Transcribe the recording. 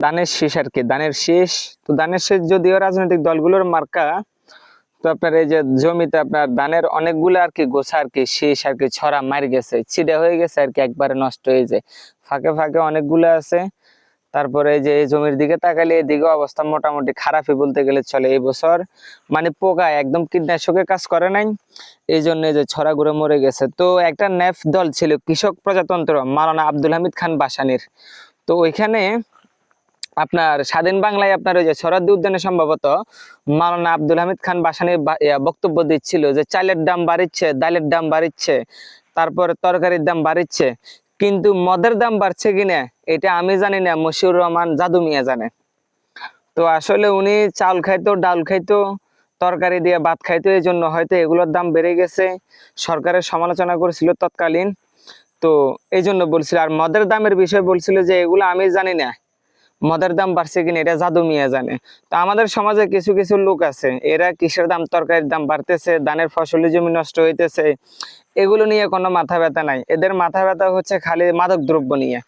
ধানের শীষ আর কি, ধানের শীষ। তো ধানের শীষ যদিও রাজনৈতিক দলগুলোর মার্কা, তো আপনার এই যে জমিতে আপনার ধানের অনেকগুলো আর কি গোছা আর কি শীষ আর কি ছড়া মারি গেছে, ছিটা হয়ে গেছে আর কি, একবারে নষ্ট হয়ে যায়, ফাঁকে ফাঁকে অনেকগুলো আছে। তারপরে এই যে এই জমির দিকে তাকালে এদিকে অবস্থা মোটামুটি খারাপই বলতে গেলে চলে। এই বছর মানে পোকা একদম কীটনাশকের কাজ করে নাই, এই জন্য যে ছড়া ঘুরে মরে গেছে। তো একটা ন্যাফ দল ছিল কৃষক প্রজাতন্ত্র, মাওলানা আব্দুল হামিদ খান ভাসানীর। তো ওইখানে আপনার স্বাধীন বাংলায় আপনার ওই যে সোহরাওয়ার্দী উদ্যানে সম্ভবত মাওলানা আব্দুল হামিদ খান ভাসানী বক্তব্য দিচ্ছিল যে চালের দাম বাড়িচ্ছে, ডালের দাম বাড়িচ্ছে, তারপরে তরকারির দাম বাড়িচ্ছে, কিন্তু মদের দাম বাড়ছে কিনা এটা আমি জানি না, মশিউর রহমান জাদু মিয়া জানে। তো আসলে উনি চাল খাইতো, ডাল খাইতো, তরকারি দিয়ে ভাত খাইতো, এই জন্য হয়তো এগুলোর দাম বেড়ে গেছে। সরকারের সমালোচনা করেছিল তৎকালীন, তো এই জন্য বলছিল। আর মদের দামের বিষয়ে বলছিল যে এগুলো আমি জানি না, মদের দাম বাড়ছে কিনা এটা জাদু মিয়া জানে। তো আমাদের সমাজে কিছু কিছু লোক আছে, এরা কিসের দাম, তরকারির দাম বাড়তেছে, ধানের ফসলি জমি নষ্ট হইতেছে, এগুলো নিয়ে কোনো মাথা ব্যথা নাই। এদের মাথা ব্যথা হচ্ছে খালি মাদক দ্রব্য নিয়ে।